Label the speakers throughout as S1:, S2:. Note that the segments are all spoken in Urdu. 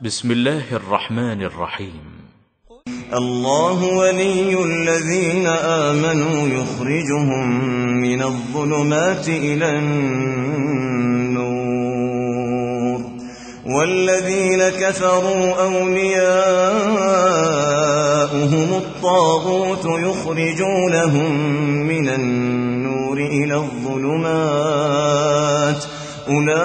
S1: بسم الله الرحمن الرحيم.
S2: الله ولي الذين آمنوا يخرجهم من الظلمات إلى النور والذين كفروا أولياؤهم الطاغوت يخرجونهم من النور إلى الظلمات أولئك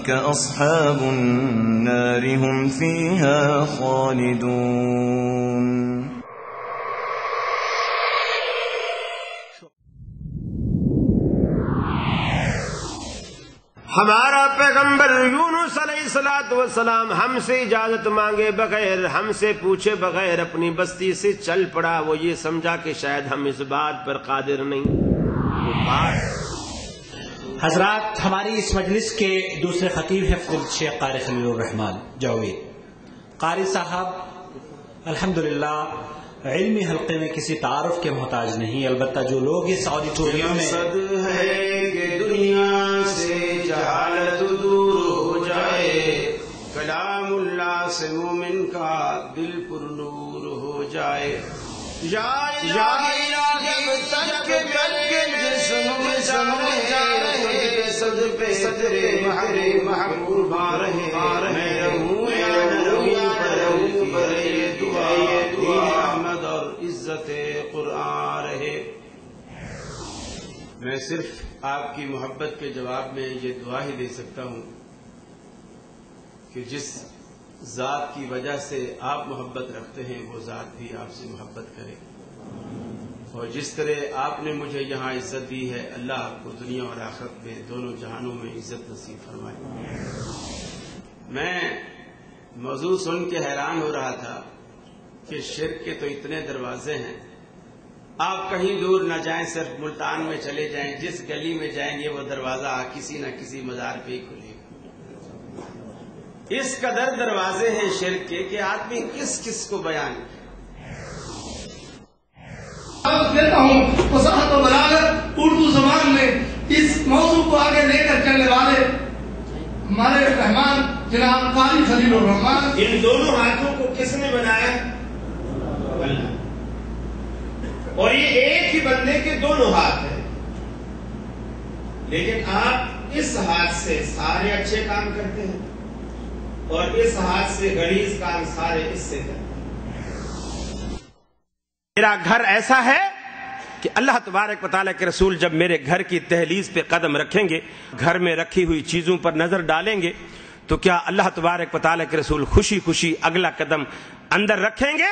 S2: أصحاب النار هم فيها خالدون.
S3: ہمارا پیغمبر یونس علیہ الصلوۃ والسلام ہم سے اجازت مانگے بغیر، ہم سے پوچھے بغیر اپنی بستی سے چل پڑا. وہ یہ سمجھا کہ شاید ہم اس بات پر قادر نہیں.
S4: حضرات، ہماری اس مجلس کے دوسرے خطیب ہیں فضیلت شیخ قاری خلیل الرحمان جاوید قاری صاحب. الحمدللہ علمی حلقے میں کسی تعارف کے محتاج نہیں، البتہ جو لوگ اس آڈیٹوریم میں
S3: ہے کہ دنیا سے جہالت دور ہو جائے، کلام اللہ سے مومن کا دل پر نور ہو جائے. یا الہی جب تک جسم میں صد پہ صدر محبوبہ رہے، میں رہوں یا نہ رہوں پر یہ دعا احمد اور عزت قرآن رہے. میں صرف آپ کی محبت کے جواب میں یہ دعا ہی دے سکتا ہوں کہ جس ذات کی وجہ سے آپ محبت رکھتے ہیں وہ ذات بھی آپ سے محبت کرے، اور جس طرح آپ نے مجھے یہاں عزت دی ہے، اللہ آپ کو دنیا اور آخرت میں دونوں جہانوں میں عزت نصیب فرمائے. میں موضوع سن کے حیران ہو رہا تھا کہ شرک کے تو اتنے دروازے ہیں، آپ کہیں دور نہ جائیں، صرف ملتان میں چلے جائیں، جس گلی میں جائیں گے وہ دروازہ کسی نہ کسی مزار پہ ہی کھلے گا. اس قدر دروازے ہیں شرک کے کہ آدمی کس کس کو بیان
S5: دیتا ہوں. فصاحت و بلاغت اردو زبان میں اس موضوع کو آگے لے کر چلنے والے ہمارے رحمان جناب قاری خلیل الرحمان.
S3: ان دونوں ہاتھوں کو کس نے بنایا؟ اللہ. اور یہ ایک ہی بندے کے دونوں ہاتھ ہیں، لیکن آپ اس ہاتھ سے سارے اچھے کام کرتے ہیں اور اس ہاتھ سے غلیظ کام سارے اس سے کرتے ہیں. میرا گھر ایسا ہے کہ اللہ تبارک و تعالیٰ کے رسول جب میرے گھر کی دہلیز پہ قدم رکھیں گے، گھر میں رکھی ہوئی چیزوں پر نظر ڈالیں گے، تو کیا اللہ تبارک و تعالیٰ کے رسول خوشی خوشی اگلا قدم اندر رکھیں گے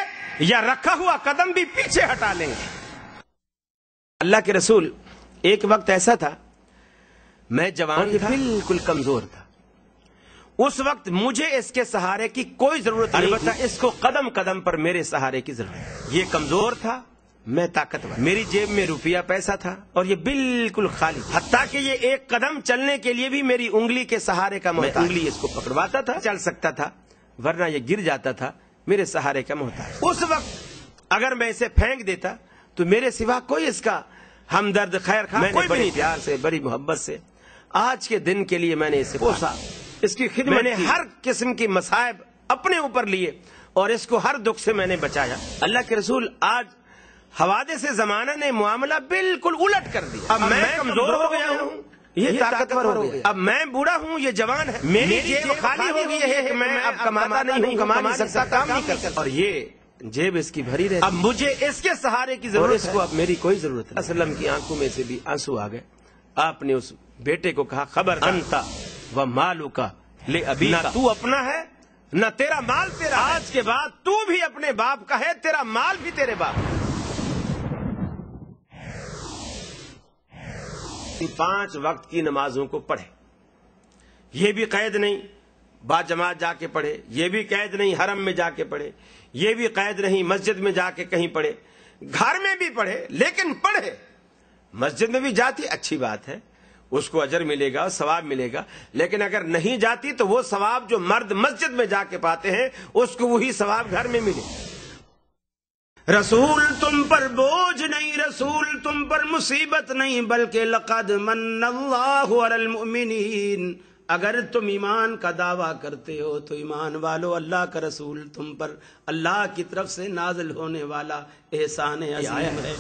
S3: یا رکھا ہوا قدم بھی پیچھے ہٹا لیں گے؟ اللہ کے رسول ایک وقت ایسا تھا، میں جوان تھا، بالکل کمزور تھا. اس وقت مجھے اس کے سہارے کی کوئی ضرورت نہیں، البتہ اس کو قدم قدم پر میرے سہارے کی ضرورت. یہ کمزور تھا، میں طاقتور. میری جیب میں روپیہ پیسہ تھا اور یہ بالکل خالی، حتیٰ کہ یہ ایک قدم چلنے کے لیے بھی میری انگلی کے سہارے کا محتاج. انگلی اس کو پکڑواتا تھا، چل سکتا تھا، ورنہ یہ گر جاتا تھا، میرے سہارے کا محتاج. اس وقت اگر میں اسے پھینک دیتا تو میرے سوا کوئی اس کا ہمدرد خیر خواہ کوئی بھی نہیں. پیار سے، بڑی محبت سے آج کے دن کے لیے میں نے اسے پوسا، اس کی خدمت، میں نے ہر قسم کی مصائب اپنے اوپر لیے اور اس کو ہر دکھ سے میں نے بچایا. اللہ کے رسول آج حوادث سے زمانہ نے معاملہ بالکل الٹ کر دیا. اب میں کمزور ہو گیا ہوں، یہ طاقتور ہو گیا. اب میں بوڑھا ہوں، یہ جوان ہے. میری جیب خالی ہو گئی ہے کہ میں اب کماتا نہیں ہوں، کما نہیں سکتا، کام نہیں کر سکتا، اور یہ جیب اس کی بھری رہتی. اب مجھے اس کے سہارے کی ضرورت ہے، اس کو اب میری کوئی ضرورت نہیں. اسلم کی آنکھوں میں سے بھی آنسو آ گئے. آپ نے اس بیٹے کو کہا، خبر انتا و مالوکا لے ابی، نہ تو اپنا ہے نہ تیرا مال تیرا. آج کے بعد تو بھی اپنے باپ کا ہے، تیرا مال بھی تیرے باپ. 5 وقت کی نمازوں کو پڑھے، یہ بھی قید نہیں با جماعت جا کے پڑھے، یہ بھی قید نہیں حرم میں جا کے پڑھے، یہ بھی قید نہیں مسجد میں جا کے کہیں پڑھے، گھر میں بھی پڑھے، لیکن پڑھے. مسجد میں بھی جاتی اچھی بات ہے، اس کو اجر ملے گا، ثواب ملے گا، لیکن اگر نہیں جاتی تو وہ ثواب جو مرد مسجد میں جا کے پاتے ہیں اس کو وہی ثواب گھر میں ملے. رسول تم پر بوجھ نہیں، رسول تم پر مصیبت نہیں، بلکہ لقد من اللہ علی المؤمنین اگر تم ایمان کا دعویٰ کرتے ہو تو ایمان والو اللہ کا رسول تم پر اللہ کی طرف سے نازل ہونے والا احسان عظیم ہے.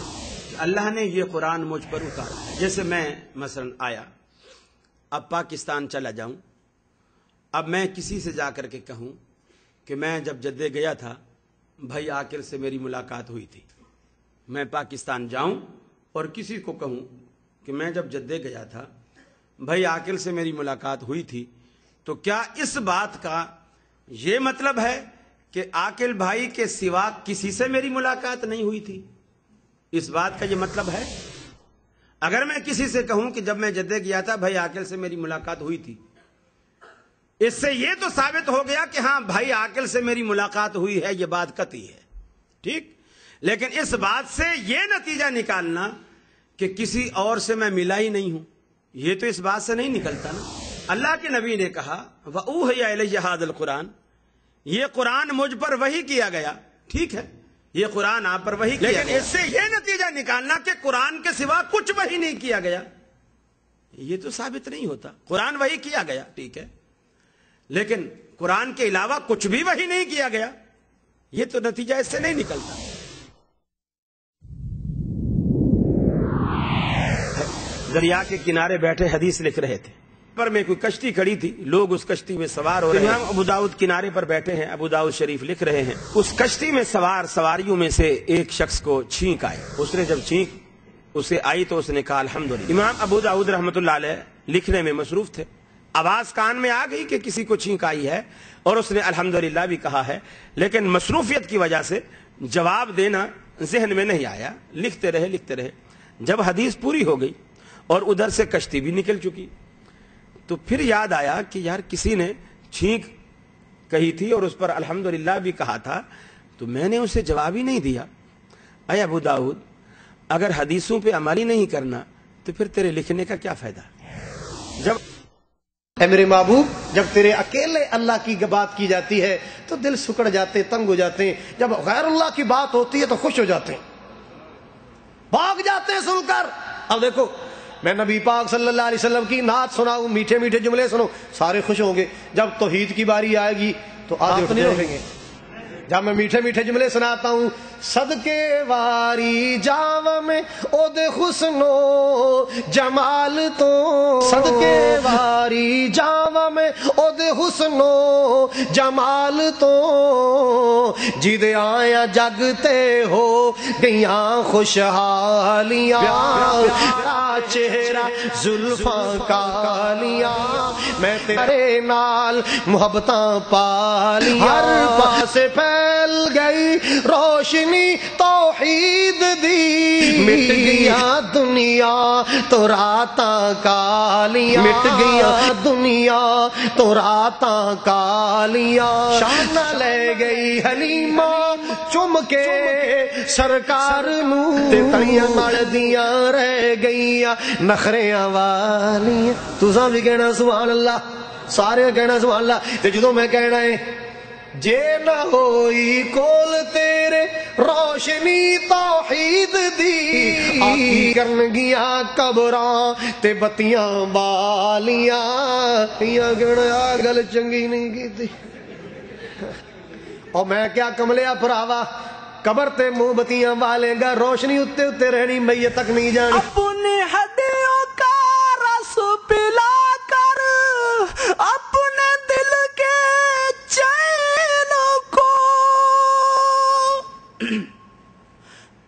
S3: اللہ نے یہ قرآن مجھ پر اتارا. جیسے میں مثلا آیا، اب پاکستان چلا جاؤں، اب میں کسی سے جا کر کے کہوں کہ میں جب جدے گیا تھا بھائی عاقل سے میری ملاقات ہوئی تھی. میں پاکستان جاؤں اور کسی کو کہوں کہ میں جب جدے گیا تھا بھائی عاقل سے میری ملاقات ہوئی تھی، تو کیا اس بات کا یہ مطلب ہے کہ عاقل بھائی کے سوا کسی سے میری ملاقات نہیں ہوئی تھی؟ اس بات کا یہ مطلب ہے؟ اگر میں کسی سے کہوں کہ جب میں جدے گیا تھا بھائی عاقل سے میری ملاقات ہوئی تھی، اس سے یہ تو ثابت ہو گیا کہ ہاں بھائی عاقل سے میری ملاقات ہوئی ہے، یہ بات قطعی ہے، ٹھیک. لیکن اس بات سے یہ نتیجہ نکالنا کہ کسی اور سے میں ملا ہی نہیں ہوں، یہ تو اس بات سے نہیں نکلتا نا. اللہ کے نبی نے کہا وَأُوحِيَ إِلَيَّ هَذَا الْقُرْآنُ، یہ قرآن مجھ پر وحی کیا گیا، ٹھیک ہے، یہ قرآن آپ پر وحی کیا گیا. لیکن اس سے یہ نتیجہ نکالنا کہ قرآن کے سوا کچھ وحی نہیں کیا گیا، یہ تو ثابت نہیں ہوتا. قرآن وحی کیا گیا ٹھیک ہے، لیکن قرآن کے علاوہ کچھ بھی وحی نہیں کیا گیا، یہ تو نتیجہ اس سے نہیں نکلتا. دریا کے کنارے بیٹھے حدیث لکھ رہے تھے، پر میں کوئی کشتی کھڑی تھی، لوگ اس کشتی میں سوار ہو رہے ہیں. ابو داؤد کنارے پر بیٹھے ہیں، ابو داؤد شریف لکھ رہے ہیں اس کشتی میں سواریوں میں سے ایک شخص کو چھینک آئی. اس نے جب چھینک اسے آئی تو اس نے کہا الحمدللہ. امام ابو داؤد رحمۃ اللہ علیہ لکھنے میں مصروف تھے، آواز کان میں آ گئی کہ کسی کو چھینک آئی ہے اور اس نے الحمدللہ بھی کہا ہے، لیکن مصروفیت کی وجہ سے جواب دینا ذہن میں نہیں آیا. لکھتے رہے. جب حدیث پوری ہو گئی اور ادھر سے کشتی بھی نکل چکی تو پھر یاد آیا کہ یار کسی نے چھینک کہی تھی اور اس پر الحمدللہ بھی کہا تھا، تو میں نے اسے جواب ہی نہیں دیا. اے ابو داؤد، اگر حدیثوں پہ عمل ہی نہیں کرنا تو پھر تیرے لکھنے کا کیا فائدہ؟
S6: اے میرے محبوب، جب تیرے اکیلے اللہ کی بات کی جاتی ہے تو دل سکڑ جاتے، تنگ ہو جاتے ہیں. جب غیر اللہ کی بات ہوتی ہے تو خوش ہو جاتے ہیں، بھاگ جاتے ہیں سن کر. اب دیکھو، میں نبی پاک صلی اللہ علیہ وسلم کی نعت سناؤں، میٹھے میٹھے جملے سنو، سارے خوش ہوں گے. جب توحید کی باری آئے گی تو آدھے نہیں رہیں گے. جب میں میٹھے میٹھے جملے سناتا ہوں، صدقے واری جاو میں او دے حسن و جمال تو، صدقے واری جاو میں او دے حسن و جمال تو، جی دے آیا جگتے ہو گیاں خوشحالیاں، پیارا چہرہ زلفاں کالیاں، میں تیرے نال محبتاں پالیاں، ہر پاس پھیل گئی روشنی توحید دی، مٹ گیا دنیا تو راتاں کالیاں، مٹ گیا دنیا تو راتاں کالیاں. شان لے گئی حلیمہ چم کے سرکار نو، تے تڑیاں مڑ دیاں رہ گئیاں نخریاں والیاں. تساں بھی کہنا سبحان اللہ، سارے کہنا سبحان اللہ. تے جدوں میں کہنا ہے جے نہ ہوئی کول تیرے روشنی توحید دی، آتی کرن گیا قبراں تے بتیاں بالیاں. یا گڑا گل چنگی نہیں کیتی، اور میں کیا کملیا پراوا، قبر تے منہ بتیاں بالے گا، روشنی اتے اتے رہنی، میت تک نہیں جانی.
S7: اپنی ہڈیوں کا رس پلا کر اپنے دل کے چین کو،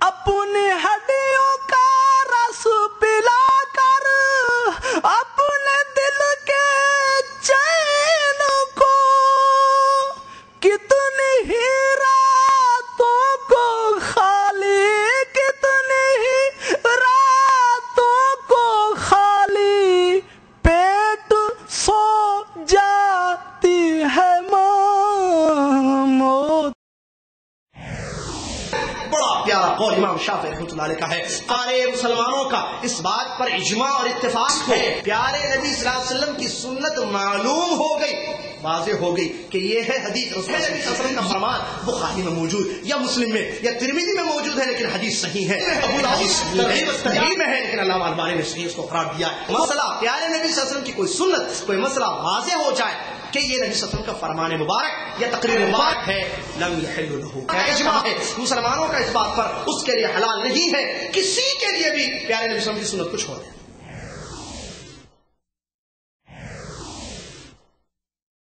S7: اپنی ہڈیوں کا رس پلا کر اپنے دل کے چین کو، کتنی ہی راتوں کو خالی، کتنی ہی راتوں کو خالی پیٹ سو جاتی ہے موت.
S8: بڑا پیارا قول امام شافعی رحمۃ اللہ علیہ کا ہے. سارے مسلمانوں کا اس بات پر اجماع اور اتفاق ہے، پیارے نبی صلی اللہ علیہ وسلم کی سنت معلوم ہو گئی واضح ہو گئی کہ یہ ہے حدیث رسول اللہ صلی اللہ علیہ وسلم کا فرمان، بخاری میں موجود یا مسلم میں یا ترمذی میں موجود ہے لیکن حدیث صحیح ہے، ابو داؤد صحیح میں ہے لیکن علامہ البانی نے صحیح اس کو قرار دیا ہے۔ مسئلہ پیارے نبی صلی اللہ علیہ وسلم کی کوئی سنت، کوئی مسئلہ واضح ہو جائے کہ یہ نبی صلی اللہ علیہ وسلم کا فرمان مبارک یا تقریر مبارک ہے، لم یحل له، اجماع ہے مسلمانوں کا اس بات پر، اس کے لیے حلال نہیں ہے کسی کے لیے بھی پیارے نبی صلی اللہ علیہ وسلم کی سنت کو چھوڑ دیں۔